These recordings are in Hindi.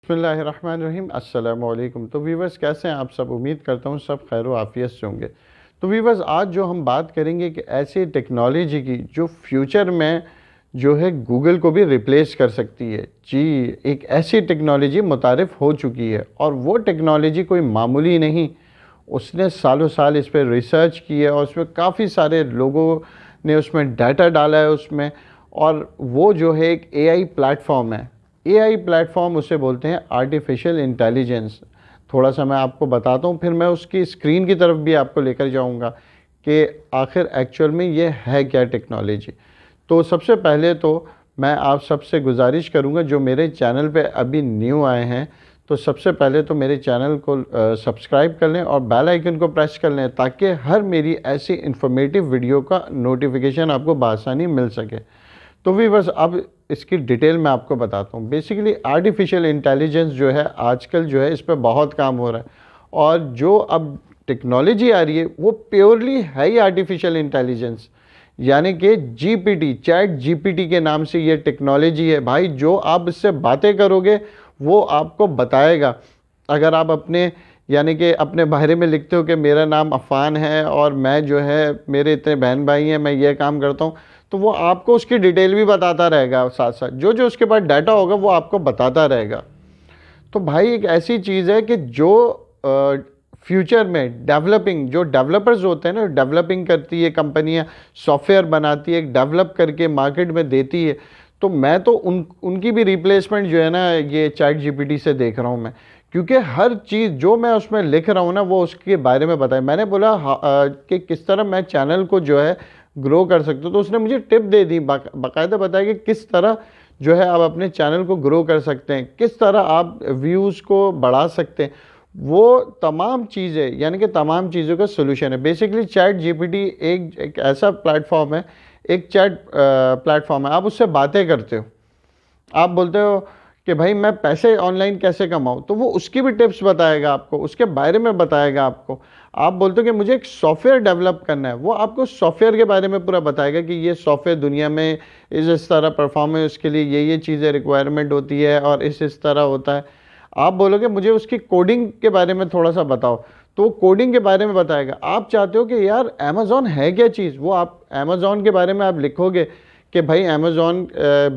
बिस्मिल्लाहिर्रहमानिर्रहीम अस्सलामु अलैकुम। तो वीवर्स, कैसे हैं आप सब? उम्मीद करता हूँ सब खैर आफियत से होंगे। तो वीवर्स, आज जो हम बात करेंगे कि ऐसी टेक्नोलॉजी की जो फ्यूचर में जो है गूगल को भी रिप्लेस कर सकती है। जी, एक ऐसी टेक्नोलॉजी मुतारिफ हो चुकी है और वो टेक्नोलॉजी कोई मामूली नहीं। उसने सालों साल इस पर रिसर्च की है और उसमें काफ़ी सारे लोगों ने उसमें डाटा डाला है उसमें। और वो जो है एक एआई प्लेटफॉर्म है। एआई प्लेटफॉर्म उसे बोलते हैं आर्टिफिशियल इंटेलिजेंस। थोड़ा सा मैं आपको बताता हूँ, फिर मैं उसकी स्क्रीन की तरफ भी आपको लेकर जाऊँगा कि आखिर एक्चुअल में ये है क्या टेक्नोलॉजी। तो सबसे पहले तो मैं आप सबसे गुजारिश करूँगा जो मेरे चैनल पे अभी न्यू आए हैं, तो सबसे पहले तो मेरे चैनल को सब्सक्राइब कर लें और बेल आइकन को प्रेस कर लें ताकि हर मेरी ऐसी इन्फॉर्मेटिव वीडियो का नोटिफिकेशन आपको बआसानी मिल सके। तो भी बस अब इसकी डिटेल मैं आपको बताता हूँ। बेसिकली आर्टिफिशियल इंटेलिजेंस जो है आजकल जो है इस पर बहुत काम हो रहा है और जो अब टेक्नोलॉजी आ रही है वो प्योरली है ही आर्टिफिशियल इंटेलिजेंस, यानी कि जीपीटी, चैट जीपीटी के नाम से ये टेक्नोलॉजी है। भाई, जो आप इससे बातें करोगे वो आपको बताएगा। अगर आप अपने यानी कि अपने बारे में लिखते हो कि मेरा नाम अफ़ान है और मैं जो है मेरे इतने बहन भाई हैं, मैं ये काम करता हूँ, तो वो आपको उसकी डिटेल भी बताता रहेगा। साथ साथ जो जो उसके पास डाटा होगा वो आपको बताता रहेगा। तो भाई, एक ऐसी चीज़ है कि जो फ्यूचर में डेवलपिंग जो डेवलपर्स होते हैं ना, डेवलपिंग करती है कंपनियां, सॉफ्टवेयर बनाती है, डेवलप करके मार्केट में देती है। तो मैं तो उनकी भी रिप्लेसमेंट जो है ना ये चैट जीपीटी से देख रहा हूँ मैं, क्योंकि हर चीज़ जो मैं उसमें लिख रहा हूँ ना वो उसके बारे में बताए। मैंने बोला कि किस तरह मैं चैनल को जो है ग्रो कर सकते हो, तो उसने मुझे टिप दे दी, बाकायदा बताया कि किस तरह जो है आप अपने चैनल को ग्रो कर सकते हैं, किस तरह आप व्यूज़ को बढ़ा सकते हैं। वो तमाम चीज़ें, यानी कि तमाम चीज़ों का सोल्यूशन है। बेसिकली चैट जीपीटी एक ऐसा प्लेटफॉर्म है, एक चैट प्लेटफॉर्म है। आप उससे बातें करते हो, आप बोलते हो कि भाई मैं पैसे ऑनलाइन कैसे कमाऊँ, तो वो उसकी भी टिप्स बताएगा आपको, उसके बारे में बताएगा आपको। आप बोलते हो कि मुझे एक सॉफ्टवेयर डेवलप करना है, वो आपको सॉफ्टवेयर के बारे में पूरा बताएगा कि ये सॉफ्टवेयर दुनिया में इस तरह परफॉर्म है, उसके लिए ये चीज़ें रिक्वायरमेंट होती है और इस तरह होता है। आप बोलोगे मुझे उसकी कोडिंग के बारे में थोड़ा सा बताओ, तो वो कोडिंग के बारे में बताएगा। आप चाहते हो कि यार अमेज़ॉन है क्या चीज़, वो आप अमेज़ॉन के बारे में आप लिखोगे कि भाई अमेज़ॉन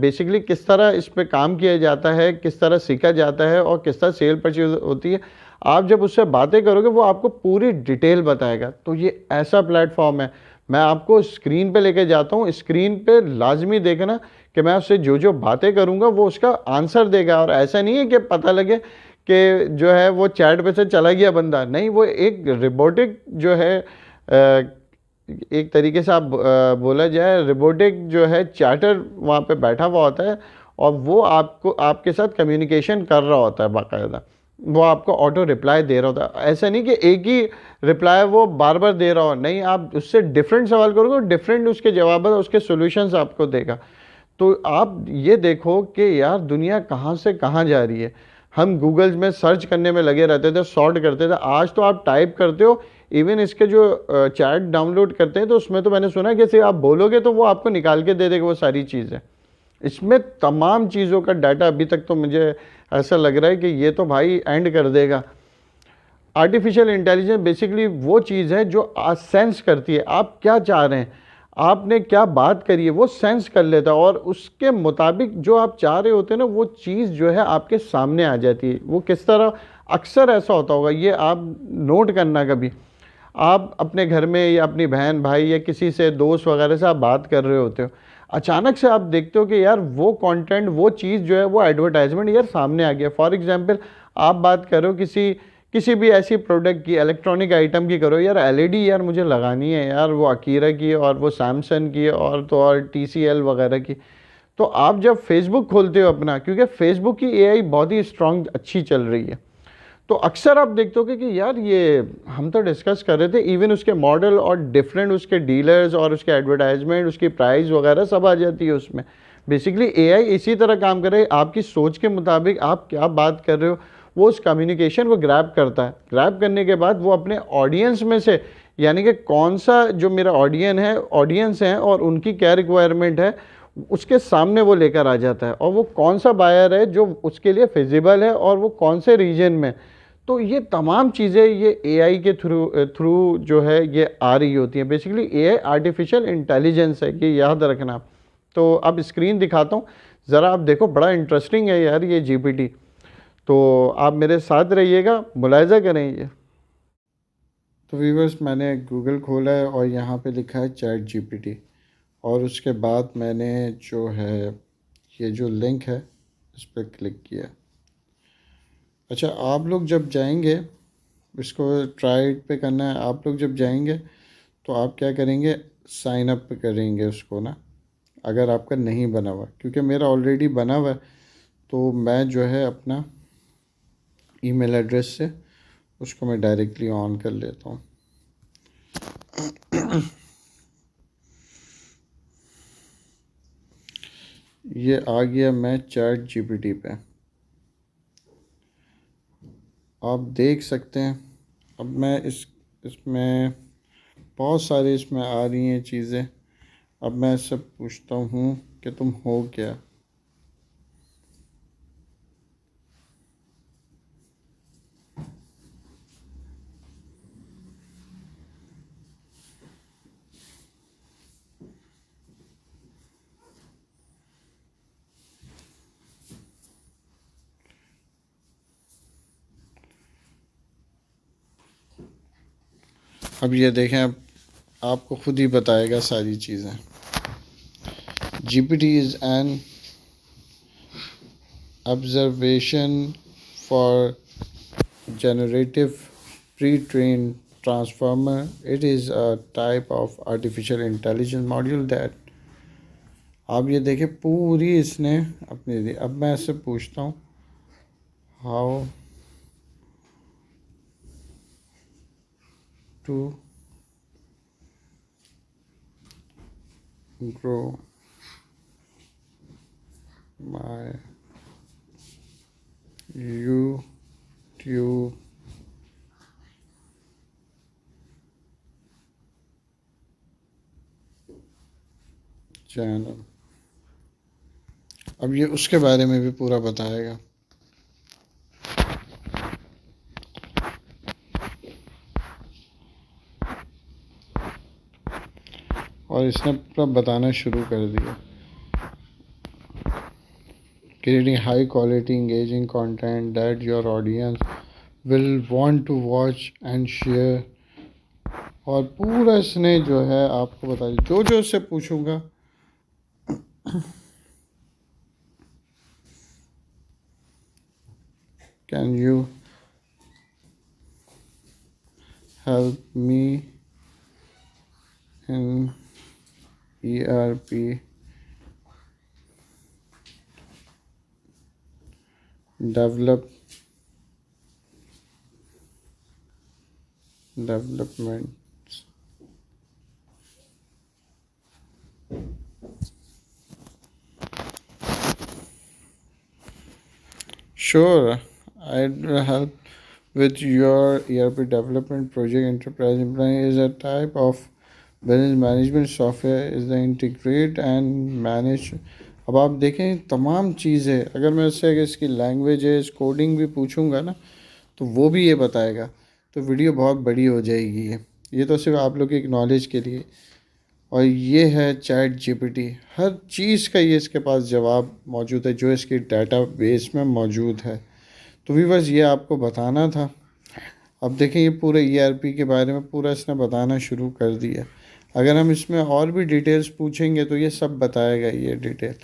बेसिकली किस तरह इस पे काम किया जाता है, किस तरह सीखा जाता है और किस तरह सेल परचेज होती है। आप जब उससे बातें करोगे वो आपको पूरी डिटेल बताएगा। तो ये ऐसा प्लेटफॉर्म है। मैं आपको स्क्रीन पे लेके जाता हूँ, स्क्रीन पे लाजमी देखना कि मैं उससे जो जो बातें करूँगा वो उसका आंसर देगा। और ऐसा नहीं है कि पता लगे कि जो है वो चैट पे से चला गया बंदा, नहीं, वो एक रोबोटिक जो है एक तरीके से आप बोला जाए रोबोटिक जो है चैटर वहाँ पे बैठा हुआ होता है और वो आपको आपके साथ कम्युनिकेशन कर रहा होता है बाकायदा। वो आपको ऑटो रिप्लाई दे रहा होता है। ऐसा नहीं कि एक ही रिप्लाई वो बार बार दे रहा हो, नहीं, आप उससे डिफरेंट सवाल करोगे, डिफरेंट उसके जवाब, उसके सॉल्यूशंस आपको देगा। तो आप ये देखो कि यार दुनिया कहाँ से कहाँ जा रही है। हम गूगल में सर्च करने में लगे रहते थे, सॉर्ट करते थे, आज तो आप टाइप करते हो। इवन इसके जो चैट डाउनलोड करते हैं तो उसमें तो मैंने सुना कि सिर्फ आप बोलोगे तो वो आपको निकाल के दे देगा वो सारी चीज़ें। इसमें तमाम चीज़ों का डाटा अभी तक तो मुझे ऐसा लग रहा है कि ये तो भाई एंड कर देगा। आर्टिफिशियल इंटेलिजेंस बेसिकली वो चीज़ है जो सेंस करती है आप क्या चाह रहे हैं, आपने क्या बात करी है, वो सेंस कर लेता है और उसके मुताबिक जो आप चाह रहे होते हैं ना वो चीज़ जो है आपके सामने आ जाती है। वो किस तरह, अक्सर ऐसा होता होगा, ये आप नोट करना, कभी आप अपने घर में या अपनी बहन भाई या किसी से दोस्त वगैरह से आप बात कर रहे होते हो, अचानक से आप देखते हो कि यार वो कंटेंट, वो चीज़ जो है, वो एडवर्टाइजमेंट यार सामने आ गया। फॉर एग्जांपल आप बात करो किसी भी ऐसी प्रोडक्ट की, इलेक्ट्रॉनिक आइटम की करो, यार एलईडी यार मुझे लगानी है यार, वो अकीरा की और वो सैमसंग की और तो और टीसीएल वगैरह की। तो आप जब फेसबुक खोलते हो अपना, क्योंकि फेसबुक की एआई बहुत ही स्ट्रॉन्ग अच्छी चल रही है, तो अक्सर आप देखते हो कि यार ये हम तो डिस्कस कर रहे थे, इवन उसके मॉडल और डिफरेंट उसके डीलर्स और उसके एडवर्टाइजमेंट, उसकी प्राइस वगैरह सब आ जाती है उसमें। बेसिकली एआई इसी तरह काम कर रही है, आपकी सोच के मुताबिक आप क्या बात कर रहे हो वो उस कम्युनिकेशन को ग्रैब करता है। ग्रैब करने के बाद वो अपने ऑडियंस में से, यानी कि कौन सा जो मेरा ऑडियंस है और उनकी क्या रिक्वायरमेंट है, उसके सामने वो लेकर आ जाता है, और वो कौन सा बायर है जो उसके लिए फिजिबल है और वो कौन से रीजन में। तो ये तमाम चीज़ें ये एआई के थ्रू थ्रू जो है ये आ रही होती हैं। बेसिकली एआई आर्टिफिशियल इंटेलिजेंस है, ये याद रखना। तो अब स्क्रीन दिखाता हूँ, ज़रा आप देखो, बड़ा इंटरेस्टिंग है यार ये जीपीटी। तो आप मेरे साथ रहिएगा, मुलायजा करें ये। तो व्यूअर्स, मैंने गूगल खोला है और यहाँ पे लिखा है चैट जीपीटी, और उसके बाद मैंने जो है ये जो लिंक है इस पर क्लिक किया। अच्छा, आप लोग जब जाएंगे, इसको ट्राई पे करना है, आप लोग जब जाएंगे तो आप क्या करेंगे, साइन अप करेंगे उसको ना, अगर आपका नहीं बना हुआ, क्योंकि मेरा ऑलरेडी बना हुआ है। तो मैं जो है अपना ईमेल एड्रेस से उसको मैं डायरेक्टली ऑन कर लेता हूँ। ये आ गया मैं चैट जीपीटी पे, आप देख सकते हैं। अब मैं इसमें बहुत सारी इसमें आ रही हैं चीज़ें। अब मैं इससे पूछता हूँ कि तुम हो क्या। अब ये देखें, अब आपको खुद ही बताएगा सारी चीज़ें। GPT is an observation for generative pre-trained transformer. It is a type of artificial intelligence module that, आप ये देखें पूरी इसने अपनी दी। अब मैं इससे पूछता हूँ, how to grow my YouTube channel. अब ये उसके बारे में भी पूरा बताएगा। और इसने पूरा बताना शुरू कर दिया। Creating high quality engaging content that your audience will want to watch and share। और पूरा इसने जो है आपको बता दिया, जो जो इससे पूछूंगा। Can you help me in ERP development? Sure, I'd help with your ERP development project. Enterprise Implement is a type of business management software is the integrate and manage। अब आप देखें तमाम चीज़ें, अगर मैं इससे अगर इसकी लैंग्वेजेस कोडिंग भी पूछूंगा ना, तो वो भी ये बताएगा। तो वीडियो बहुत बड़ी हो जाएगी। ये तो सिर्फ आप लोग की नॉलेज के लिए। और ये है चैट जीपीटी, हर चीज़ का ये इसके पास जवाब मौजूद है जो इसकी डाटा बेस में मौजूद है। तो व्यूअर्स, ये आपको बताना था। अब देखें, ये पूरे ईआरपी के बारे में पूरा इसने बताना शुरू कर दिया। अगर हम इसमें और भी डिटेल्स पूछेंगे तो ये सब बताएगा ये डिटेल।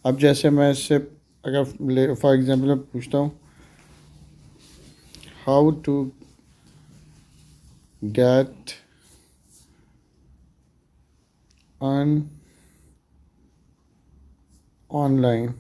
अब जैसे मैं इससे अगर फॉर एग्जांपल मैं पूछता हूँ, how to get on online.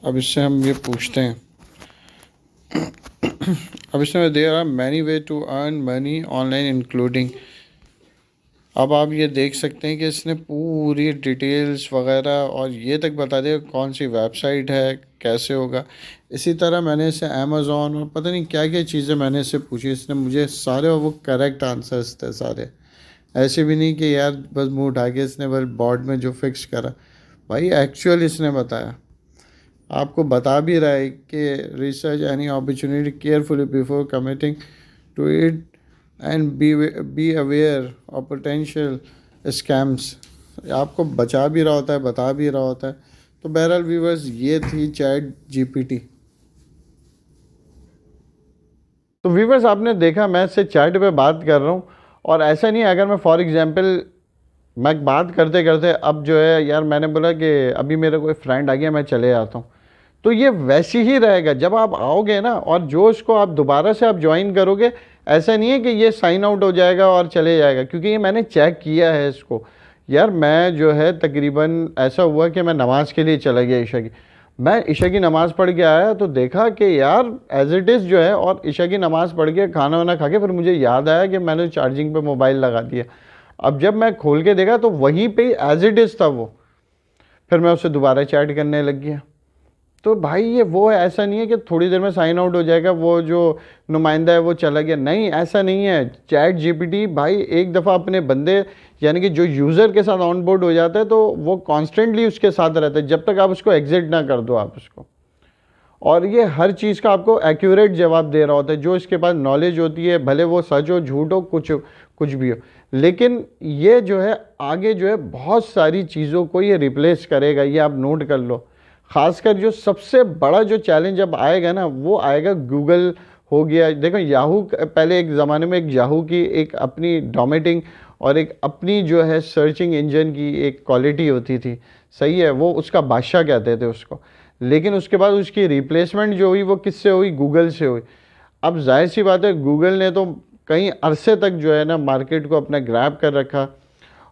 अब इससे हम ये पूछते हैं, अब इसमें there are many way to earn money online including. अब आप ये देख सकते हैं कि इसने पूरी डिटेल्स वगैरह और ये तक बता दिया कौन सी वेबसाइट है, कैसे होगा। इसी तरह मैंने इससे अमेज़ॉन और पता नहीं क्या क्या चीज़ें मैंने इससे पूछी, इसने मुझे सारे, और वो करेक्ट आंसर्स थे सारे। ऐसे भी नहीं कि यार बस मुंह उठा के इसने बस बोर्ड में जो फिक्स करा, भाई एक्चुअल इसने बताया, आपको बता भी रहा है कि research any opportunity carefully before committing to it and be aware of potential scams, आपको बचा भी रहा होता है, बता भी रहा होता है। तो बहरहाल व्यूअर्स, ये थी चैट जीपीटी। तो व्यूअर्स, आपने देखा मैं इससे चैट पे बात कर रहा हूँ, और ऐसा नहीं है अगर मैं फॉर एग्जांपल मैं बात करते करते अब जो है यार मैंने बोला कि अभी मेरा कोई फ्रेंड आ गया मैं चले जाता हूँ, तो ये वैसे ही रहेगा जब आप आओगे ना, और जो इसको आप दोबारा से आप ज्वाइन करोगे, ऐसा नहीं है कि ये साइन आउट हो जाएगा और चले जाएगा, क्योंकि ये मैंने चेक किया है इसको। यार मैं जो है तकरीबन ऐसा हुआ कि मैं नमाज़ के लिए चला गया ईशा की, मैं ईशा की नमाज़ पढ़ के आया तो देखा कि यार एज इट इज़ जो है, और ईशा की नमाज़ पढ़ के खाना वाना खा के फिर मुझे याद आया कि मैंने चार्जिंग पे मोबाइल लगा दिया। अब जब मैं खोल के देखा तो वहीं पे एज इट इज़ था वो, फिर मैं उससे दोबारा चैट करने लग गया। तो भाई ये वो है, ऐसा नहीं है कि थोड़ी देर में साइन आउट हो जाएगा, वो जो नुमाइंदा है वो चला गया, नहीं ऐसा नहीं है। चैट जीपीटी भाई एक दफ़ा अपने बंदे यानी कि जो यूज़र के साथ ऑन बोर्ड हो जाता है तो वो कॉन्स्टेंटली उसके साथ रहता है जब तक आप उसको एग्जिट ना कर दो आप उसको, और ये हर चीज़ का आपको एक्यूरेट जवाब दे रहा होता है, जो इसके पास नॉलेज होती है, भले वो सच हो झूठ हो कुछ कुछ भी हो, लेकिन ये जो है आगे जो है बहुत सारी चीज़ों को ये रिप्लेस करेगा, ये आप नोट कर लो। ख़ासकर जो सबसे बड़ा जो चैलेंज अब आएगा ना, वो आएगा गूगल हो गया। देखो याहू, पहले एक ज़माने में एक याहू की एक अपनी डोमेटिंग और एक अपनी जो है सर्चिंग इंजन की एक क्वालिटी होती थी, सही है, वो उसका बादशाह कहते थे उसको। लेकिन उसके बाद उसकी रिप्लेसमेंट जो हुई वो किससे हुई? गूगल से हुई। अब जाहिर सी बात है गुगल ने तो कई अरसे तक जो है ना मार्केट को अपना ग्रैब कर रखा,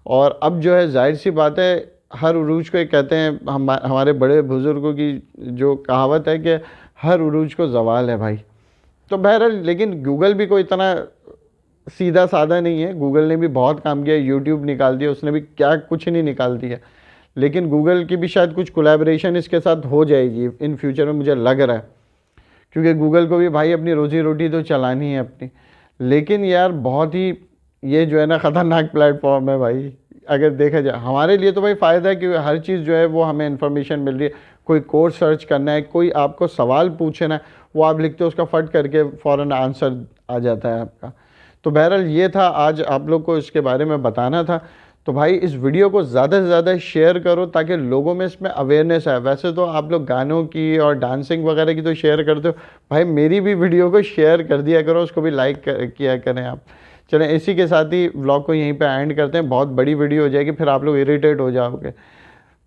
और अब जो है जाहिर सी बात है हर उरूज को एक कहते हैं, हमारे बड़े बुज़ुर्गों की जो कहावत है कि हर उरूज को ज़वाल है भाई। तो बहरहाल लेकिन गूगल भी कोई इतना सीधा साधा नहीं है, गूगल ने भी बहुत काम किया, यूट्यूब निकाल दिया उसने भी, क्या कुछ नहीं निकाल दिया। लेकिन गूगल की भी शायद कुछ कोलैबोरेशन इसके साथ हो जाएगी इन फ्यूचर में, मुझे लग रहा है, क्योंकि गूगल को भी भाई अपनी रोजी रोटी तो चलानी है अपनी। लेकिन यार बहुत ही ये जो है ना ख़तरनाक प्लेटफॉर्म है भाई, अगर देखा जाए हमारे लिए तो भाई फ़ायदा है, क्योंकि हर चीज़ जो है वो हमें इन्फॉर्मेशन मिल रही है। कोई कोर्स सर्च करना है, कोई आपको सवाल पूछना है, वो आप लिखते हो उसका फट करके फ़ौरन आंसर आ जाता है आपका। तो बहरहाल ये था आज आप लोग को इसके बारे में बताना था। तो भाई इस वीडियो को ज़्यादा से ज़्यादा शेयर करो ताकि लोगों में इसमें अवेयरनेस आए। वैसे तो आप लोग गानों की और डांसिंग वगैरह की तो शेयर करते हो, भाई मेरी भी वीडियो को शेयर कर दिया करो, उसको भी लाइक किया करें आप। चलें इसी के साथ ही व्लॉग को यहीं पे एंड करते हैं, बहुत बड़ी वीडियो हो जाएगी फिर आप लोग इरिटेट हो जाओगे।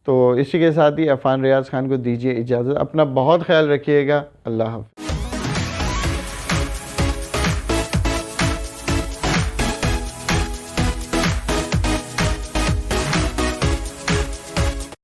तो इसी के साथ ही अफ़ान रियाज़ खान को दीजिए इजाज़त, अपना बहुत ख्याल रखिएगा, अल्लाह हाफ़िज़।